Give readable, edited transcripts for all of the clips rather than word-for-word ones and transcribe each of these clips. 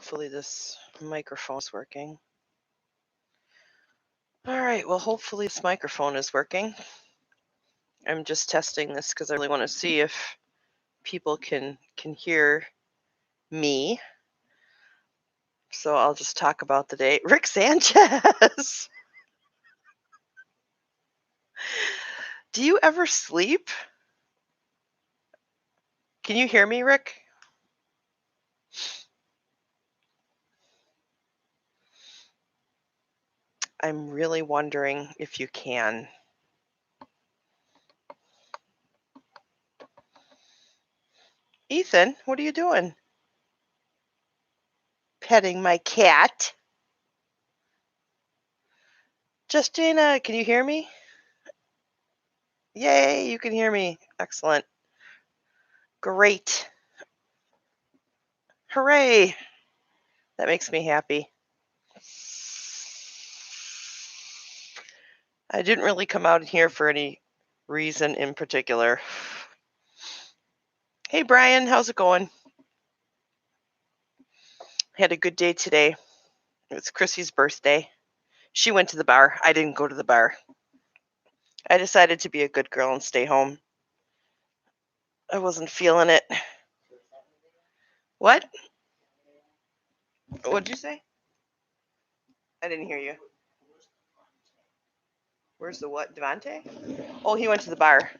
Hopefully this microphone's working. All right, well, hopefully this microphone is working. I'm just testing this because I really want to see if people can hear me. So I'll just talk about the day. Rick Sanchez! Do you ever sleep? Can you hear me, Rick? I'm really wondering if you can. Ethan, what are you doing? Petting my cat. Justina, can you hear me? Yay, you can hear me. Excellent. Great. Hooray. That makes me happy. I didn't really come out here for any reason in particular. Hey, Brian, how's it going? Had a good day today. It's Chrissy's birthday. She went to the bar. I didn't go to the bar. I decided to be a good girl and stay home. I wasn't feeling it. What? What'd you say? I didn't hear you. Where's the what? Devante? Oh, he went to the bar.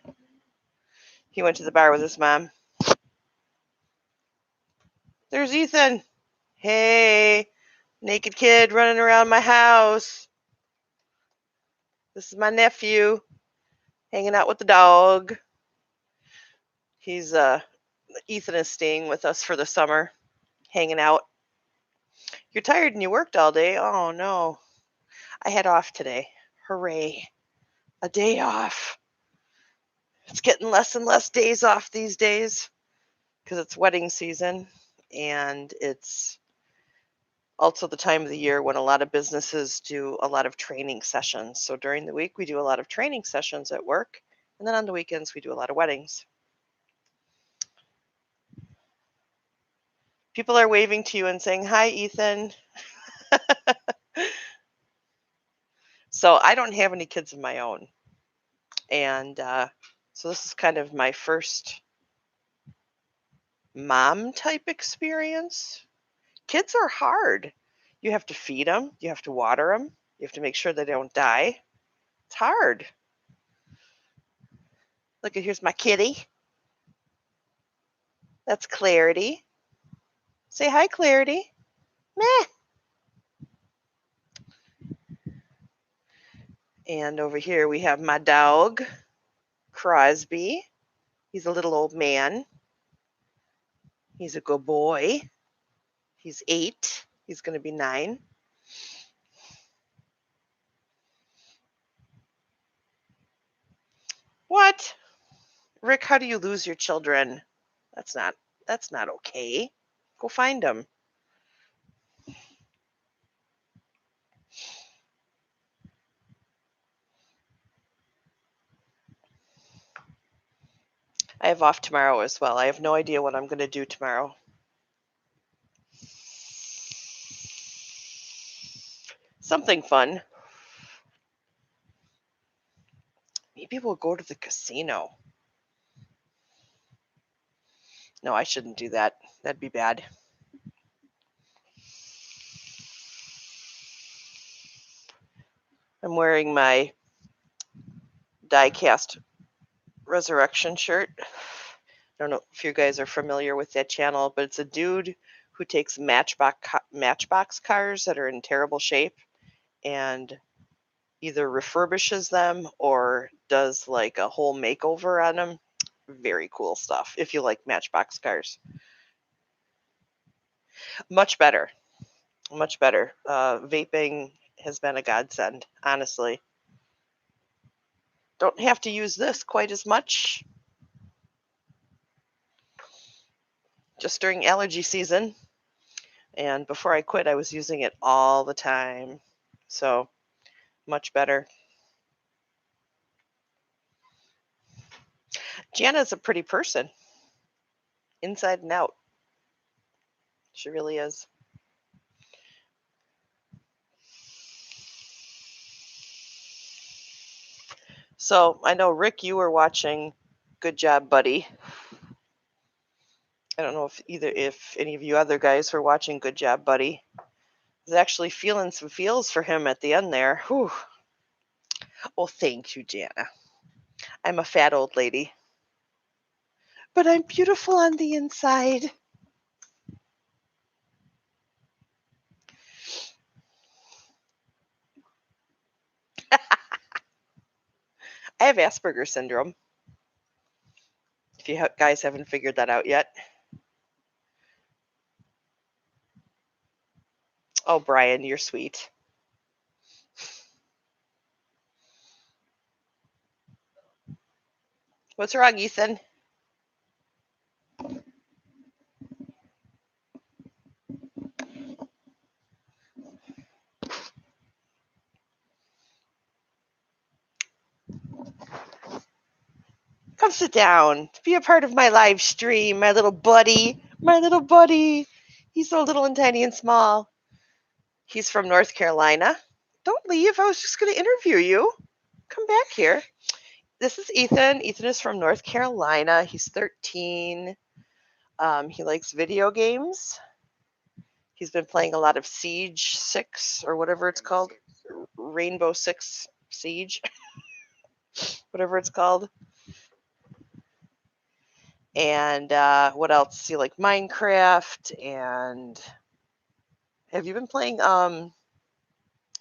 He went to the bar with his mom. There's Ethan. Hey, naked kid running around my house. This is my nephew hanging out with the dog. He's Ethan is staying with us for the summer, hanging out. You're tired and you worked all day. Oh no. I had off today. Hooray. A day off. It's getting less and less days off these days because it's wedding season, and it's also the time of the year when a lot of businesses do a lot of training sessions. So during the week, we do a lot of training sessions at work, and then on the weekends, we do a lot of weddings. People are waving to you and saying, "Hi, Ethan." So I don't have any kids of my own. And so this is kind of my first mom type experience. Kids are hard. You have to feed them, you have to water them, you have to make sure they don't die. It's hard. Look, here's my kitty. That's Clarity. Say hi, Clarity. Meh. And over here we have my dog, Crosby. He's a little old man. He's a good boy. He's 8. He's going to be 9. What? Rick, how do you lose your children? That's not okay. Go find them. I have off tomorrow as well. I have no idea what I'm going to do tomorrow. Something fun. Maybe we'll go to the casino. No, I shouldn't do that. That'd be bad. I'm wearing my die-cast Resurrection shirt. I don't know if you guys are familiar with that channel, but it's a dude who takes Matchbox cars that are in terrible shape and either refurbishes them or does like a whole makeover on them. Very cool stuff if you like Matchbox cars. Much better. Much better. Vaping has been a godsend, honestly. Don't have to use this quite as much. Just during allergy season. And before I quit, I was using it all the time. So, much better. Jana's a pretty person. Inside and out. She really is. So I know, Rick, you were watching Good Job, Buddy. I don't know if any of you other guys were watching Good Job, Buddy. I was actually feeling some feels for him at the end there. Whew. Well, thank you, Jana. I'm a fat old lady. But I'm beautiful on the inside. I have Asperger's syndrome. If you guys haven't figured that out yet. Oh, Brian, you're sweet. What's wrong, Ethan? Come sit down. Be a part of my live stream, my little buddy. My little buddy. He's so little and tiny and small. He's from North Carolina. Don't leave. I was just going to interview you. Come back here. This is Ethan. Ethan is from North Carolina. He's 13. He likes video games. He's been playing a lot of Siege 6 or whatever it's called. Rainbow Six Siege. Whatever it's called. And what else? You like Minecraft, and have you been playing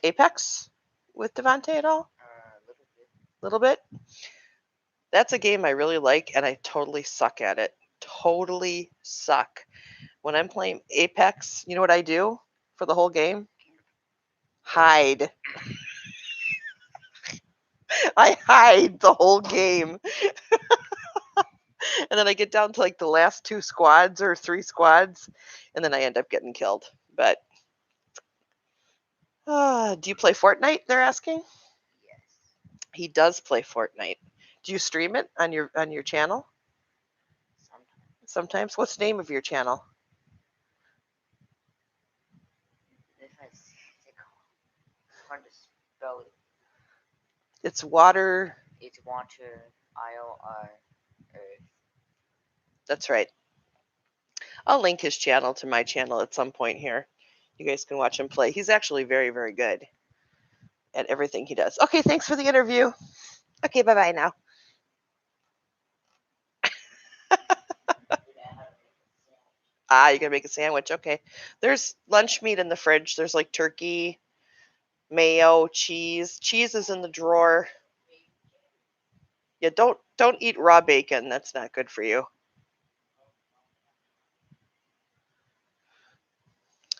Apex with Devontae at all? Little bit. That's a game I really like, and I totally suck at it. Totally suck. When I'm playing Apex, you know what I do for the whole game? Hide. I hide the whole game. And then I get down to like the last 2 squads or 3 squads, and then I end up getting killed. But do you play Fortnite? They're asking. Yes. He does play Fortnite. Do you stream it on your channel? Sometimes. What's the name of your channel? Hard to spell it. It's water. It's water, IOR, earth. That's right. I'll link his channel to my channel at some point here. You guys can watch him play. He's actually very, very good at everything he does. Okay, thanks for the interview. Okay, bye-bye now. You're going to make a sandwich. Okay. There's lunch meat in the fridge. There's like turkey, mayo, cheese. Cheese is in the drawer. Yeah, don't eat raw bacon. That's not good for you.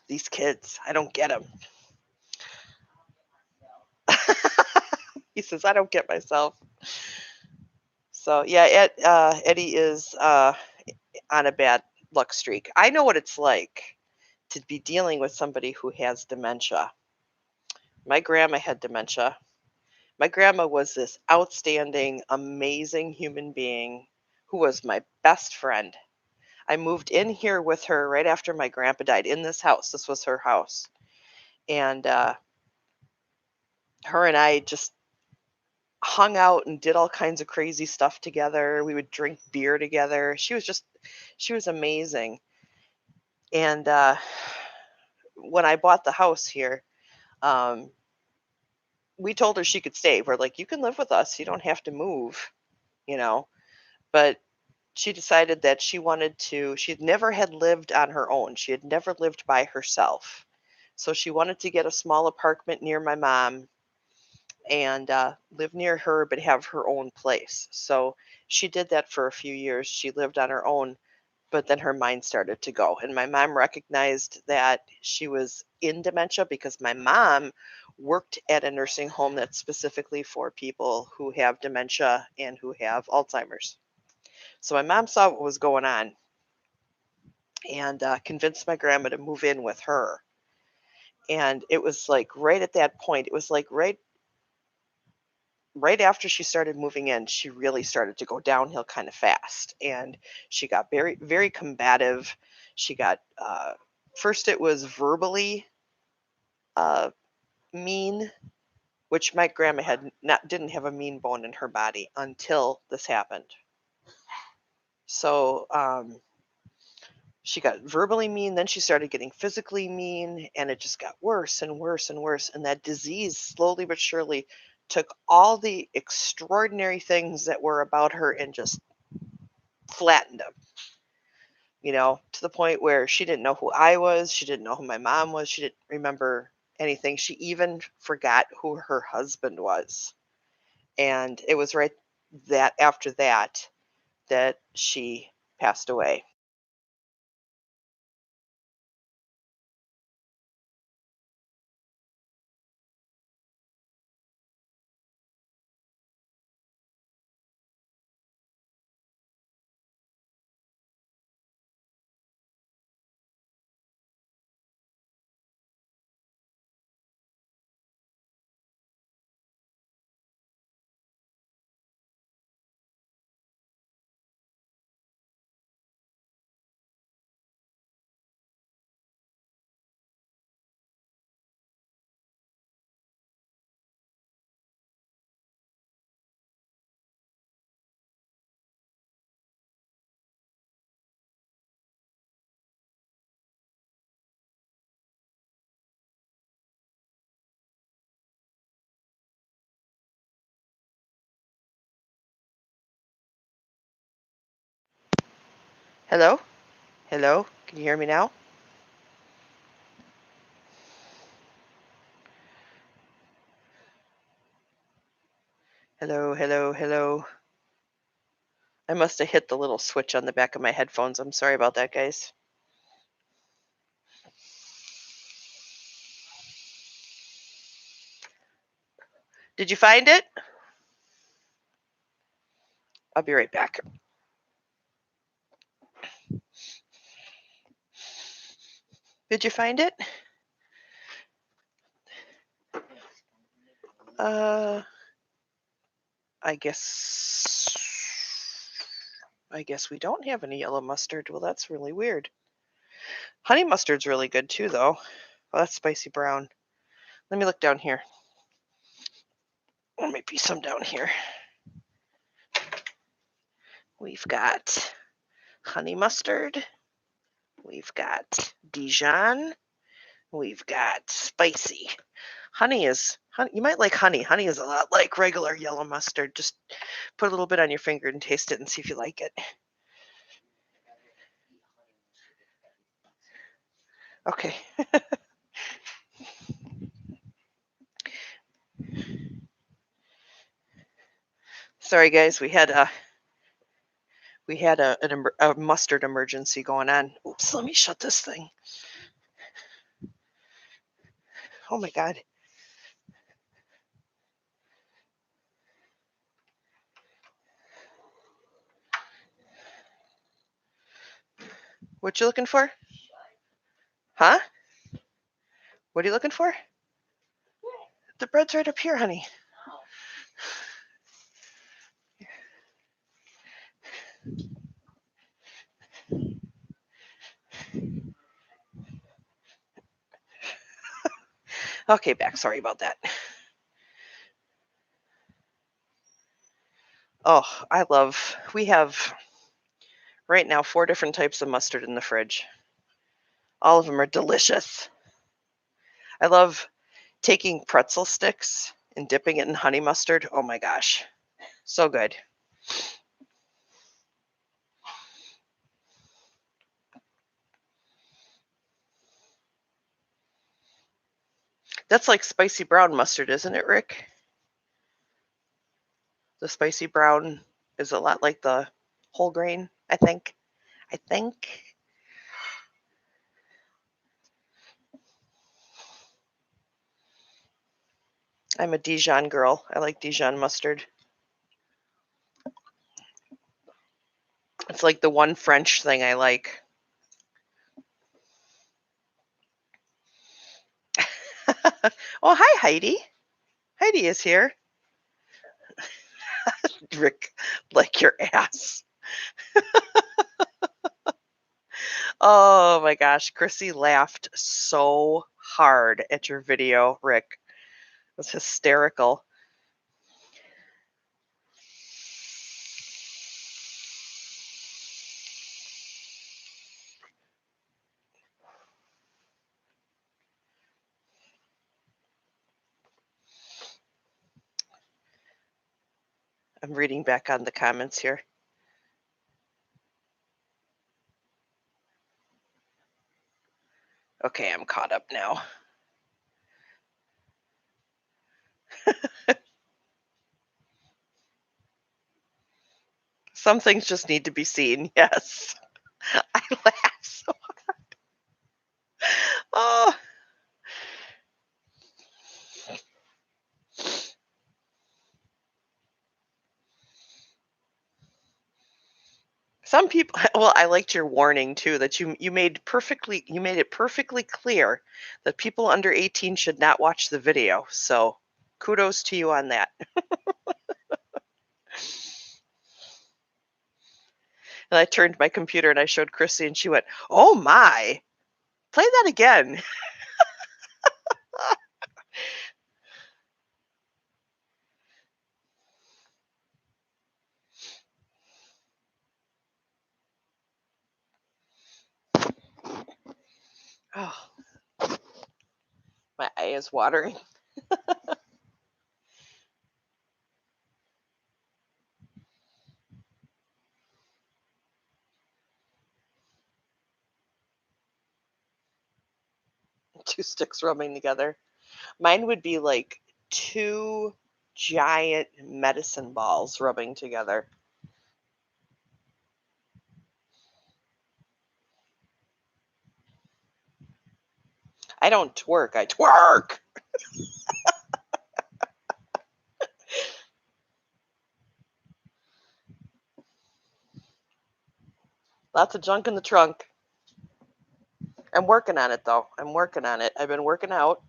These kids, I don't get them. He says, I don't get myself. So, yeah, Eddie is on a bad luck streak. I know what it's like to be dealing with somebody who has dementia. My grandma had dementia. My grandma was this outstanding, amazing human being who was my best friend. I moved in here with her right after my grandpa died in this house. This was her house. And her and I just hung out and did all kinds of crazy stuff together. We would drink beer together. She was amazing. And when I bought the house here, we told her she could stay. We're like, you can live with us. You don't have to move, you know. But she decided that she'd never had lived on her own. She had never lived by herself. So she wanted to get a small apartment near my mom and live near her, but have her own place. So she did that for a few years. She lived on her own, but then her mind started to go. And my mom recognized that she was in dementia because my mom worked at a nursing home that's specifically for people who have dementia and who have Alzheimer's. So my mom saw what was going on and convinced my grandma to move in with her. And it was like right at that point, it was like right after she started moving in, she really started to go downhill kind of fast. And she got very, very combative. She got, first it was verbally mean. which my grandma didn't have a mean bone in her body until this happened. So she got verbally mean, then she started getting physically mean, and it just got worse and worse and worse. And that disease slowly but surely took all the extraordinary things that were about her and just flattened them. To the point where she didn't know who I was, she didn't know who my mom was, she didn't remember anything. She even forgot who her husband was. And it was right after that she passed away. Hello? Hello? Can you hear me now? Hello, hello, hello. I must have hit the little switch on the back of my headphones. I'm sorry about that, guys. Did you find it? I'll be right back. Did you find it? I guess we don't have any yellow mustard. Well, that's really weird. Honey mustard's really good too, though. Oh, that's spicy brown. Let me look down here. There might be some down here. We've got honey mustard. We've got Dijon. We've got spicy. Honey, you might like honey. Honey is a lot like regular yellow mustard. Just put a little bit on your finger and taste it and see if you like it. Okay. Sorry, guys. We had a mustard emergency going on. Oops. Let me shut this thing. Oh my God. What you looking for? Huh? What are you looking for? The bread's right up here, honey. Okay, back. Sorry about that. Oh, we have right now 4 different types of mustard in the fridge. All of them are delicious. I love taking pretzel sticks and dipping it in honey mustard. Oh my gosh. So good. That's like spicy brown mustard, isn't it, Rick? The spicy brown is a lot like the whole grain, I think. I'm a Dijon girl. I like Dijon mustard. It's like the one French thing I like. Oh, hi, Heidi. Heidi is here. Rick, like your ass. Oh my gosh, Chrissy laughed so hard at your video, Rick. was hysterical. I'm reading back on the comments here. Okay, I'm caught up now. Some things just need to be seen. Yes. I laugh so hard. Oh. Some people, well, I liked your warning too that you made it perfectly clear that people under 18 should not watch the video. So, kudos to you on that. And I turned my computer and I showed Chrissy and she went, "Oh my. Play that again." Oh, my eye is watering. Two sticks rubbing together. Mine would be like two giant medicine balls rubbing together. I don't twerk, I twerk. Lots of junk in the trunk. I'm working on it though. I'm working on it. I've been working out.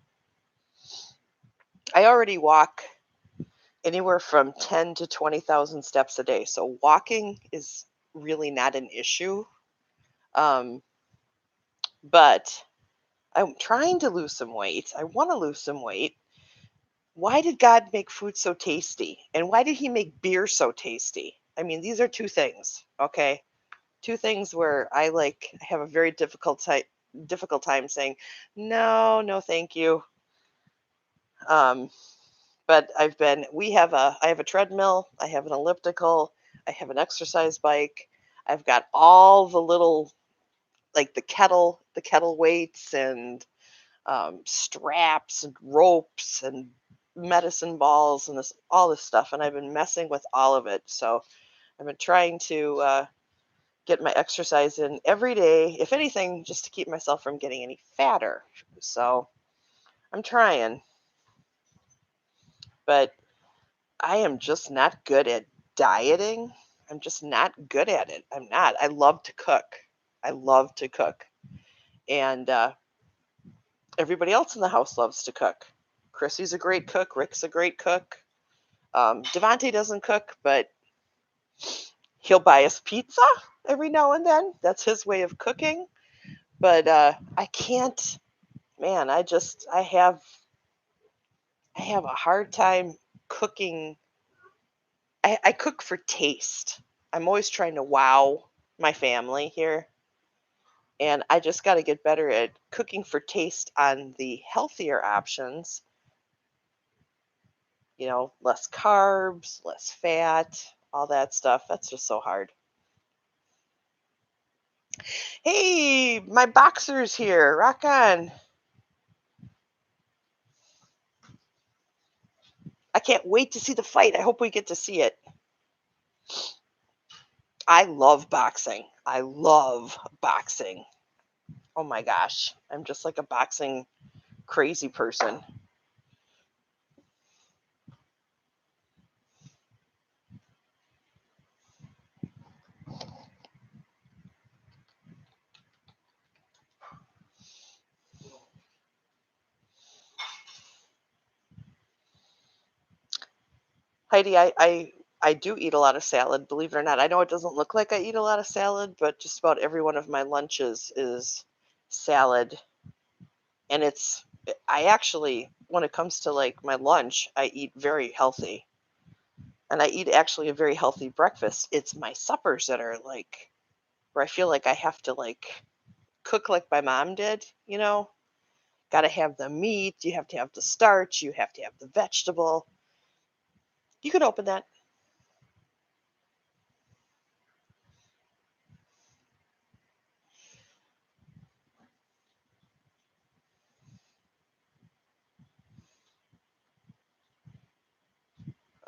I already walk anywhere from 10 to 20,000 steps a day. So walking is really not an issue. But I'm trying to lose some weight. I want to lose some weight. Why did God make food so tasty? And why did he make beer so tasty? I mean, these are two things, okay? Two things where I have a very difficult time saying, no, no, thank you. But I have a treadmill, I have an elliptical, I have an exercise bike. I've got all the little, like the kettle weights and straps and ropes and medicine balls and all this stuff. And I've been messing with all of it. So I've been trying to get my exercise in every day, if anything, just to keep myself from getting any fatter. So I'm trying, but I am just not good at dieting. I'm just not good at it. I'm not. I love to cook. I love to cook. And everybody else in the house loves to cook. Chrissy's a great cook. Rick's a great cook. Devontae doesn't cook, but he'll buy us pizza every now and then. That's his way of cooking. But I can't, man, I have a hard time cooking. I cook for taste. I'm always trying to wow my family here. And I just got to get better at cooking for taste on the healthier options. Less carbs, less fat, all that stuff. That's just so hard. Hey, my boxer's here. Rock on. I can't wait to see the fight. I hope we get to see it. I love boxing. I love boxing. Oh my gosh. I'm just like a boxing crazy person. Heidi, I do eat a lot of salad, believe it or not. I know it doesn't look like I eat a lot of salad, but just about every one of my lunches is salad. And I actually when it comes to like my lunch, I eat very healthy. And I eat actually a very healthy breakfast. It's my suppers that are like where I feel like I have to like cook like my mom did, you know? Got to have the meat, you have to have the starch, you have to have the vegetable. You can open that.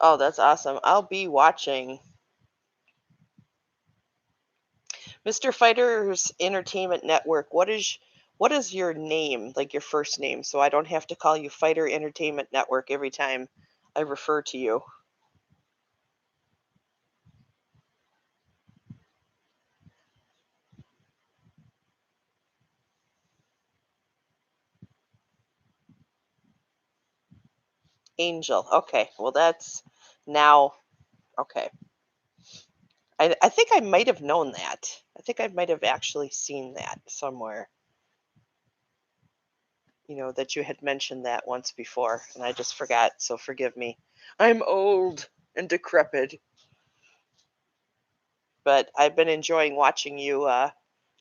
Oh, that's awesome. I'll be watching Mr. Fighter's Entertainment Network. What is your name, like your first name, so I don't have to call you Fighter Entertainment Network every time I refer to you? Angel. Okay. Well, that's now okay. I think I might have known that. I think I might have actually seen that somewhere. That you had mentioned that once before, and I just forgot, so forgive me. I'm old and decrepit, but I've been enjoying watching you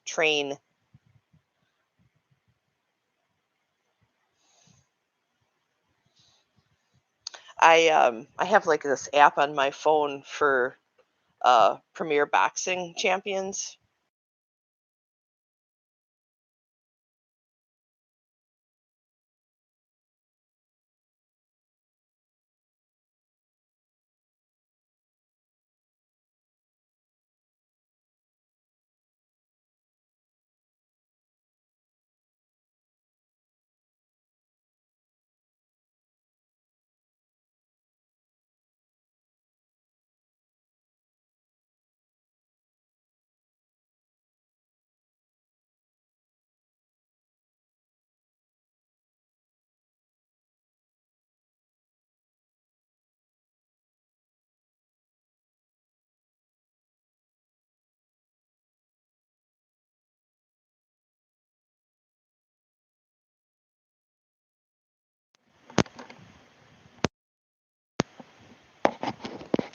train. I have like this app on my phone for Premier Boxing Champions.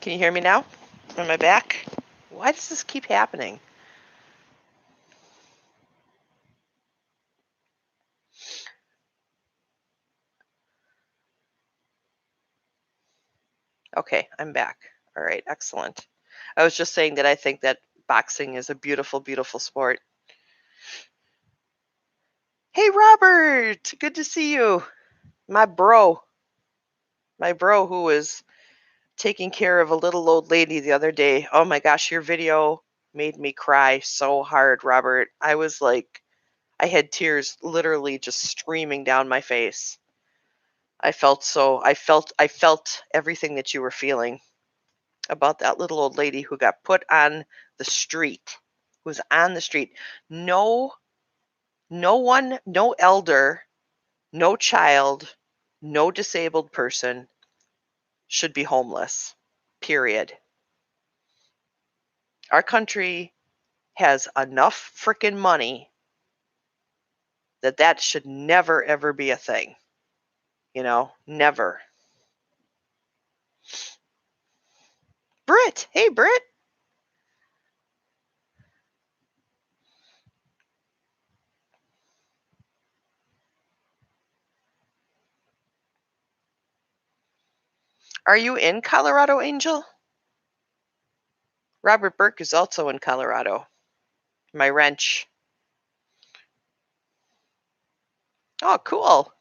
Can you hear me now? Am I back? Why does this keep happening? Okay, I'm back. All right, excellent. I was just saying that I think that boxing is a beautiful, beautiful sport. Hey, Robert, good to see you. My bro, who was taking care of a little old lady the other day. Oh my gosh, your video made me cry so hard, Robert. I was like, I had tears literally just streaming down my face. I felt everything that you were feeling about that little old lady who got put on the street, who's on the street. No, no one, no elder, no child, no disabled person should be homeless. Period. Our country has enough freaking money that should never ever be a thing. Never. Britt, hey Britt, are you in Colorado, Angel? Robert Burke is also in Colorado. My wrench. Oh, cool.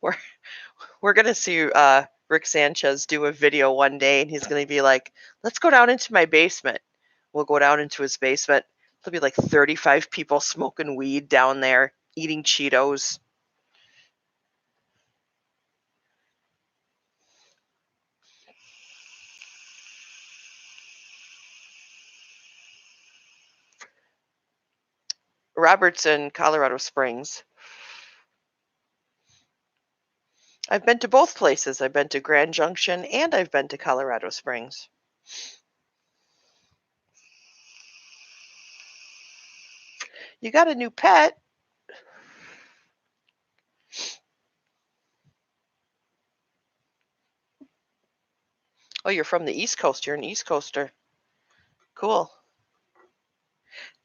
we're we're gonna see Rick Sanchez do a video one day, and he's gonna be like, "Let's go down into my basement." We'll go down into his basement. There'll be like 35 people smoking weed down there, eating Cheetos. Robert's in Colorado Springs. I've been to both places. I've been to Grand Junction and I've been to Colorado Springs. You got a new pet. Oh, you're from the East Coast. You're an East Coaster. Cool.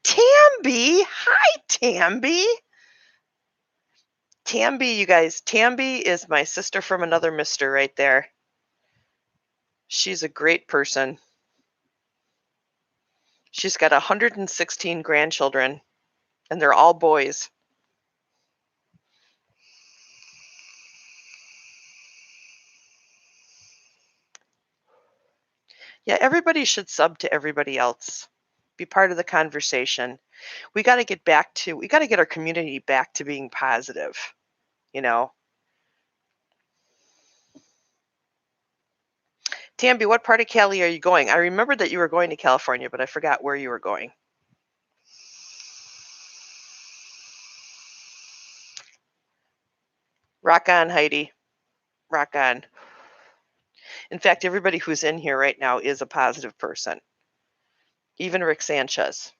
Tamby! Hi, Tamby! Tamby, you guys. Tamby is my sister from another mister right there. She's a great person. She's got 116 grandchildren, and they're all boys. Yeah, everybody should sub to everybody else. Be part of the conversation. We got to get our community back to being positive, you know. Tamby, what part of Cali are you going? I remember that you were going to California, but I forgot where you were going. Rock on, Heidi. Rock on. In fact, everybody who's in here right now is a positive person. Even Rick Sanchez.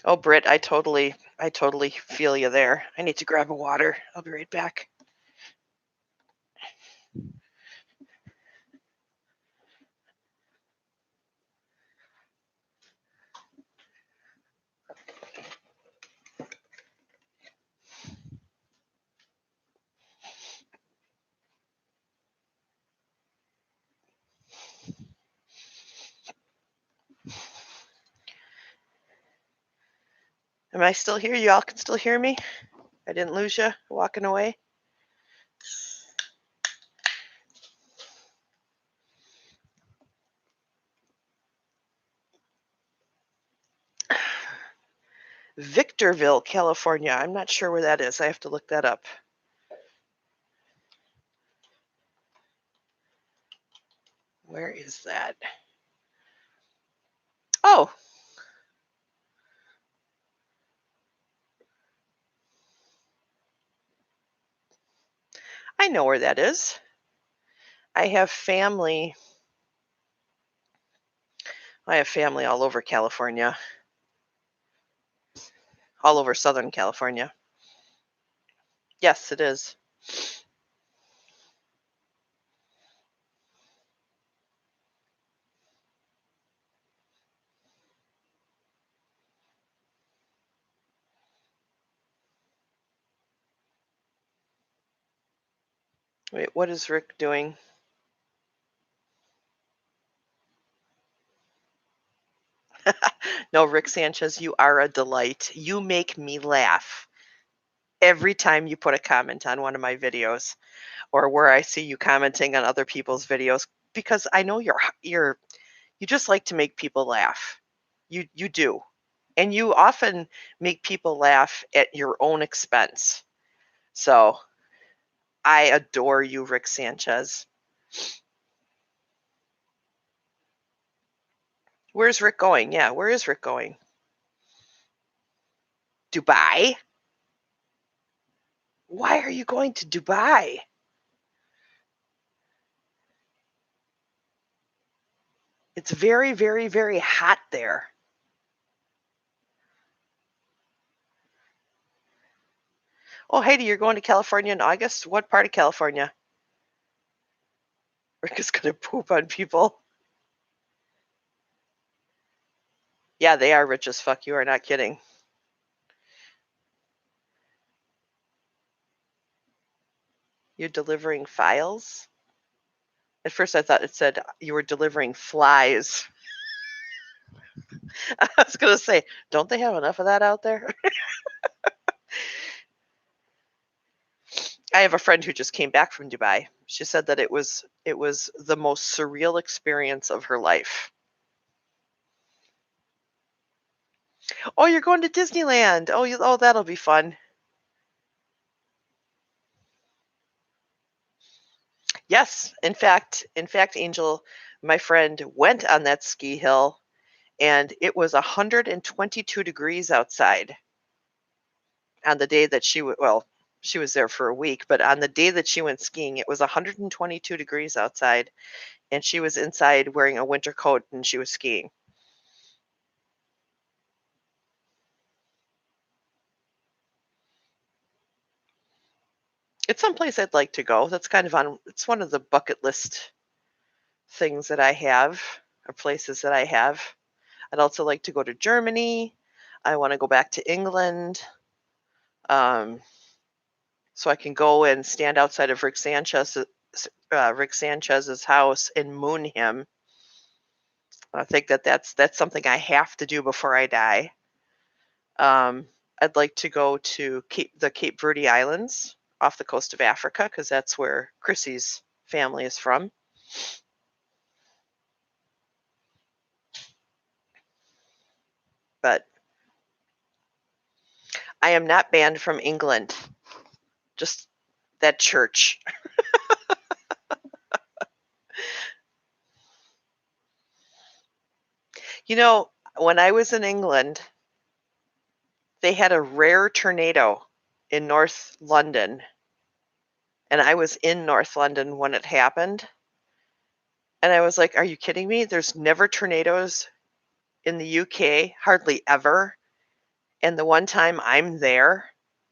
Oh, Britt, I totally feel you there. I need to grab a water. I'll be right back. Am I still here? Y'all can still hear me? I didn't lose you walking away? Victorville, California. I'm not sure where that is. I have to look that up. Where is that? Oh. I know where that is. I have family. I have family all over California. All over Southern California. Yes, it is. Wait, what is Rick doing? No, Rick Sanchez, you are a delight. You make me laugh every time you put a comment on one of my videos or where I see you commenting on other people's videos, because I know you just like to make people laugh. You do. And you often make people laugh at your own expense. So I adore you, Rick Sanchez. Where's Rick going? Yeah, where is Rick going? Dubai? Why are you going to Dubai? It's very, very, very hot there. Oh, Heidi, you're going to California in August? What part of California? Rick is going to poop on people. Yeah, they are rich as fuck. You are not kidding. You're delivering files? At first I thought it said you were delivering flies. I was going to say, don't they have enough of that out there? I have a friend who just came back from Dubai. She said that it was the most surreal experience of her life. Oh, you're going to Disneyland. Oh, that'll be fun. Yes, in fact, Angel, my friend went on that ski hill, and it was 122 degrees outside on the day that she was there for a week, but on the day that she went skiing, it was 122 degrees outside, and she was inside wearing a winter coat and she was skiing. It's someplace I'd like to go. That's kind of on, it's one of the bucket list things that I have, or places that I have. I'd also like to go to Germany. I want to go back to England. So I can go and stand outside of Rick Sanchez's house and moon him. I think that's something I have to do before I die. I'd like to go to the Cape Verde Islands off the coast of Africa because that's where Chrissy's family is from. But I am not banned from England. Just that church. You know, when I was in England, they had a rare tornado in North London, and I was in North London when it happened. And I was like, are you kidding me? There's never tornadoes in the UK, hardly ever. And the one time I'm there,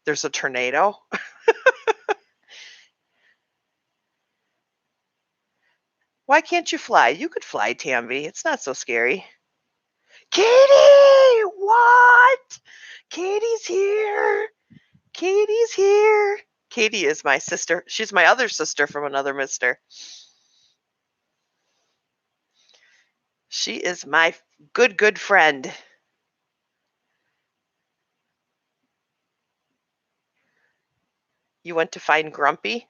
there's a tornado. Why can't you fly? You could fly, Tamby. It's not so scary. Katie! What? Katie's here. Katie's here. Katie is my sister. She's my other sister from another mister. She is my good friend. You went to find Grumpy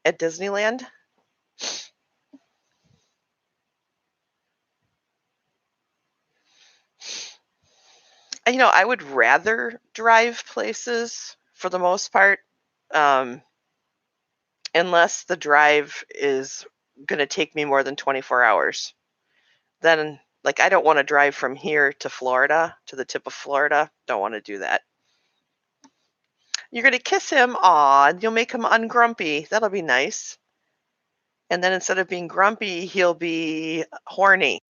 at Disneyland? You know, I would rather drive places for the most part, um, unless the drive is going to take me more than 24 hours. Then, like, I don't want to drive from here to Florida, to the tip of Florida. Don't want to do that. You're going to kiss him. Aw, you'll make him ungrumpy. That'll be nice. And then instead of being grumpy, he'll be horny.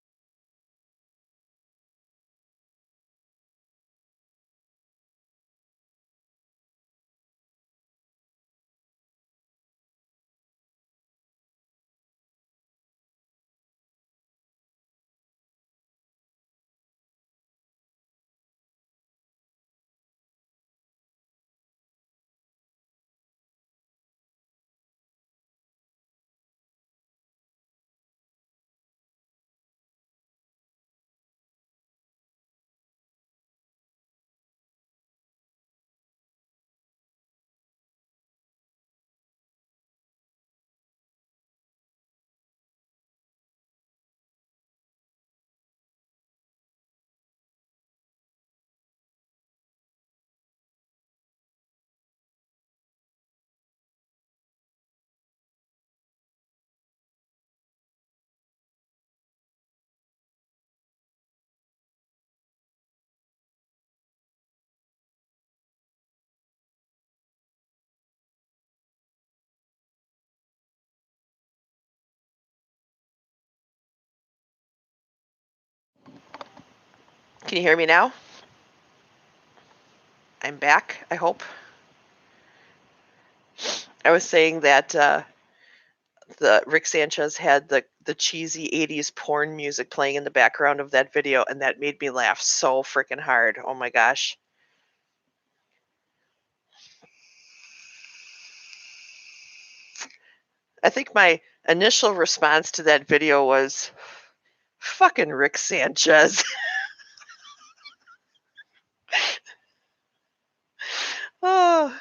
Can you hear me now? I'm back, I hope. I was saying that the Rick Sanchez had the cheesy 80s porn music playing in the background of that video, and that made me laugh so freaking hard. Oh my gosh. I think my initial response to that video was fucking Rick Sanchez. Oh.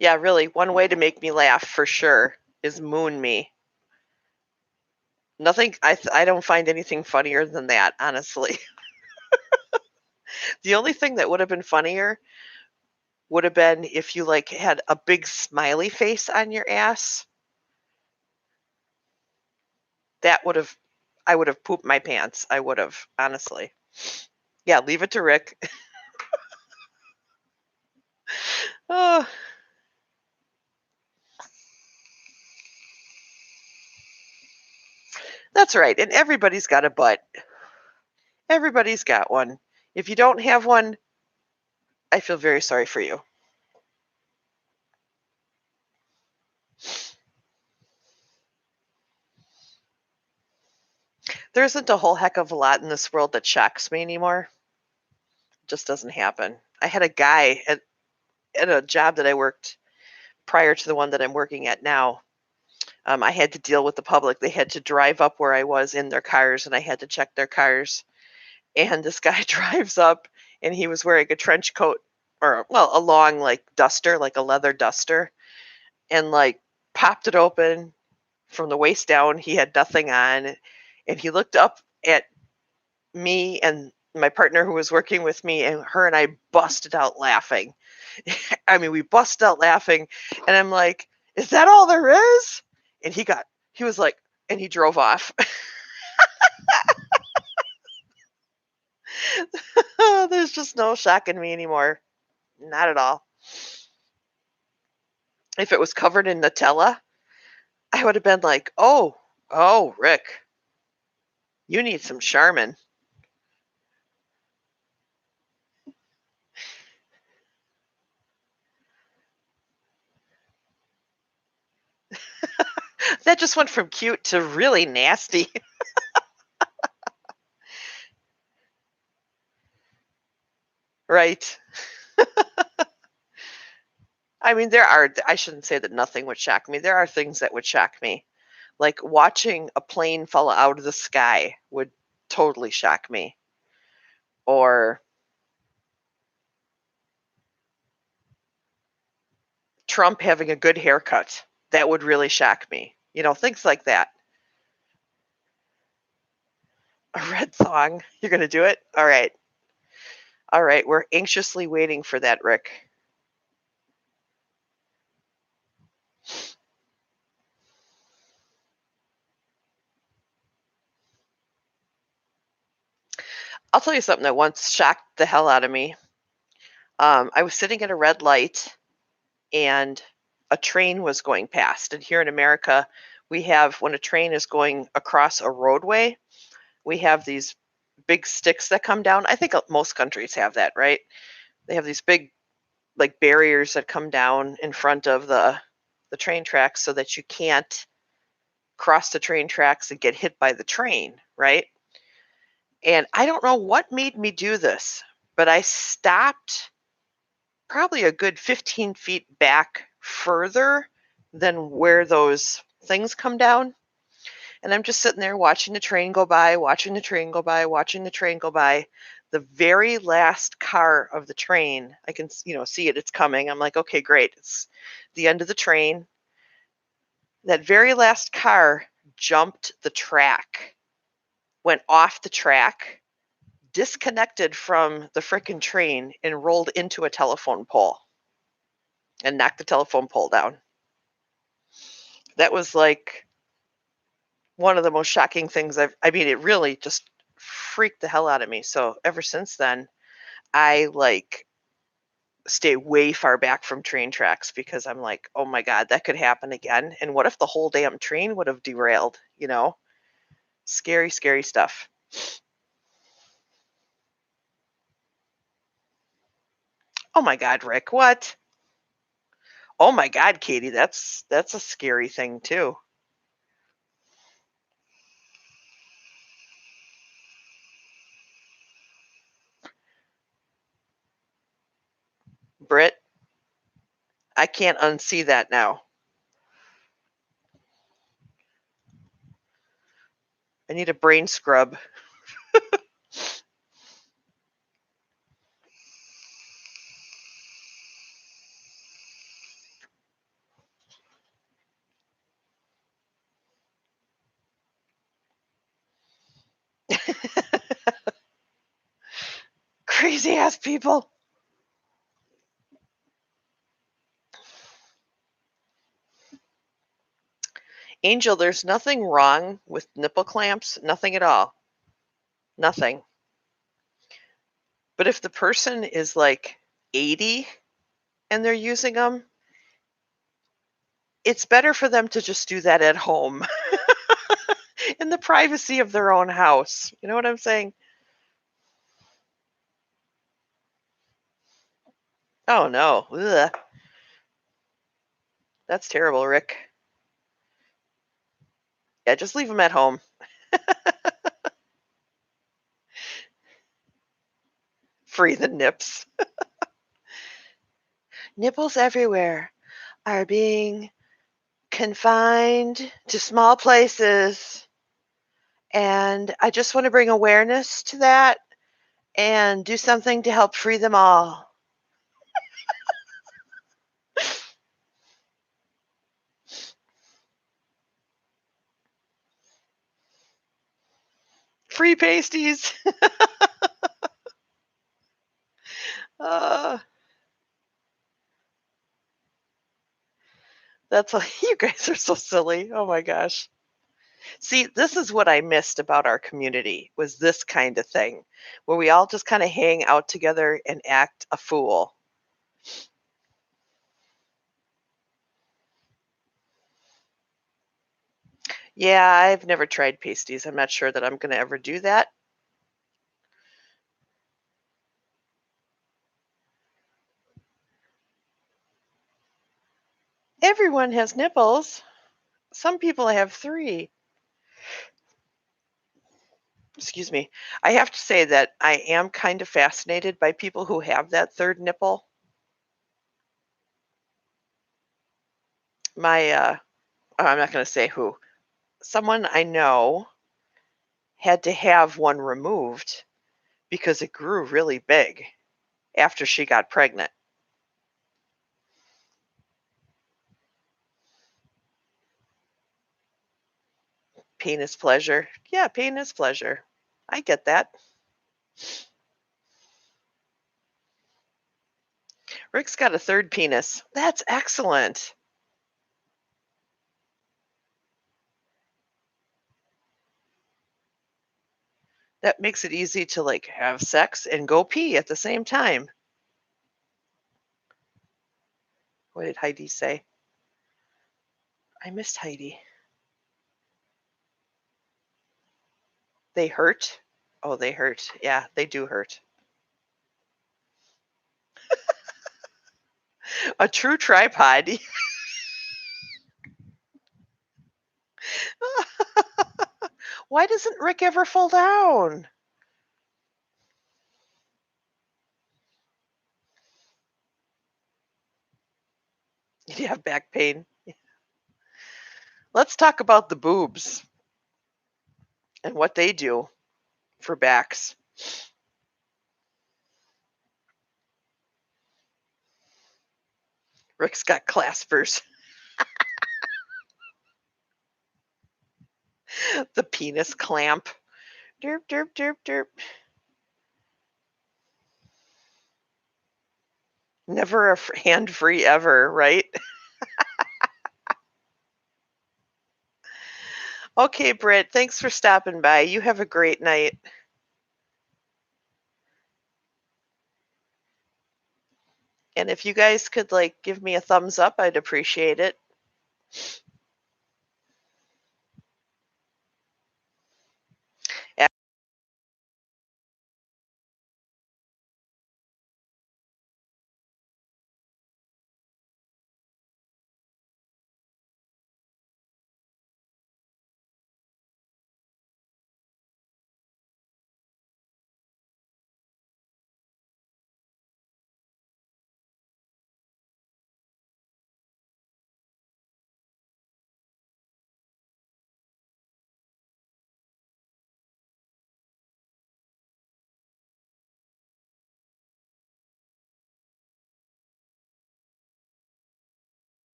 Yeah, really, one way to make me laugh for sure is moon me. Nothing, I don't find anything funnier than that, honestly. The only thing that would have been funnier would have been if you like had a big smiley face on your ass. That would have, I would have pooped my pants. I would have, honestly. Yeah, leave it to Rick. Oh, that's right. And everybody's got a butt. Everybody's got one. If you don't have one, I feel very sorry for you. There isn't a whole heck of a lot in this world that shocks me anymore. It just doesn't happen. I had a guy at a job that I worked prior to the one that I'm working at now. I had to deal with the public. They had to drive up where I was in their cars, and I had to check their cars. And this guy drives up, and he was wearing a trench coat, or, well, a long, like, duster, like a leather duster, and, like, popped it open from the waist down. He had nothing on, and he looked up at me and my partner who was working with me, and her and I busted out laughing. I mean, we busted out laughing, and I'm like, "Is that all there is?" And he was like, and he drove off. There's just no shocking me anymore. Not at all. If it was covered in Nutella, I would have been like, oh, Rick, you need some Charmin. That just went from cute to really nasty. Right. I mean, I shouldn't say that nothing would shock me. There are things that would shock me. Like watching a plane fall out of the sky would totally shock me. Or Trump having a good haircut. That would really shock me. Things like that. A red thong. You're going to do it? All right. All right. We're anxiously waiting for that, Rick. I'll tell you something that once shocked the hell out of me. I was sitting at a red light and a train was going past. And here in America, we have, when a train is going across a roadway, we have these big sticks that come down. I think most countries have that, right? They have these big, like, barriers that come down in front of the train tracks so that you can't cross the train tracks and get hit by the train, right? And I don't know what made me do this, but I stopped probably a good 15 feet back further than where those things come down. And I'm just sitting there watching the train go by, watching the train go by, watching the train go by. The very last car of the train, I can, see it, it's coming. I'm like, okay, great. It's the end of the train. That very last car jumped the track, went off the track, disconnected from the frickin' train, and rolled into a telephone pole and knocked the telephone pole down. That was like one of the most shocking things I mean, it really just freaked the hell out of me. So ever since then, I like stay way far back from train tracks because I'm like, oh my God, that could happen again. And what if the whole damn train would have derailed, Scary, scary stuff. Oh my God, Rick, what? Oh my God, Katie, that's a scary thing too. Britt, I can't unsee that now. I need a brain scrub. Crazy ass people. Angel, there's nothing wrong with nipple clamps. Nothing at all. Nothing. But if the person is like 80 and they're using them, it's better for them to just do that at home in the privacy of their own house. You know what I'm saying? Oh no. Ugh. That's terrible, Rick. Yeah, just leave them at home. Free the nips. Nipples everywhere are being confined to small places. And I just want to bring awareness to that and do something to help free them all. Free pasties. uh, that's you guys are so silly. Oh my gosh. See, this is what I missed about our community was this kind of thing where we all just kind of hang out together and act a fool. Yeah, I've never tried pasties. I'm not sure that I'm going to ever do that. Everyone has nipples. Some people have 3. Excuse me. I have to say that I am kind of fascinated by people who have that 3rd nipple. I'm not going to say who. Someone I know had to have one removed because it grew really big after she got pregnant. Pain is pleasure. Yeah, pain is pleasure. I get that. Rick's got a 3rd penis. That's excellent. That makes it easy to like have sex and go pee at the same time. What did Heidi say? I missed Heidi. They hurt? Oh, they hurt. Yeah, they do hurt. A true tripod. Why doesn't Rick ever fall down? You have back pain. Let's talk about the boobs and what they do for backs. Rick's got claspers. The penis clamp. Derp, derp, derp, derp. Never a hand free ever, right? Okay, Britt, thanks for stopping by. You have a great night. And if you guys could like give me a thumbs up, I'd appreciate it.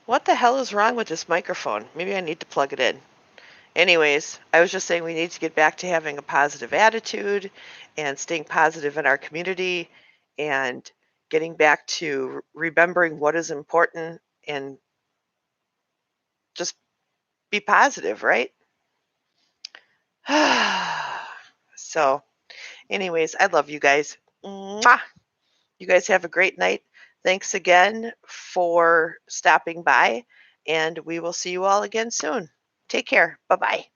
What the hell is wrong with this microphone? Maybe I need to plug it in. Anyways, I was just saying we need to get back to having a positive attitude and staying positive in our community and getting back to remembering what is important and just be positive, right? So, anyways, I love you guys. Mwah! You guys have a great night. Thanks again for stopping by, and we will see you all again soon. Take care. Bye bye.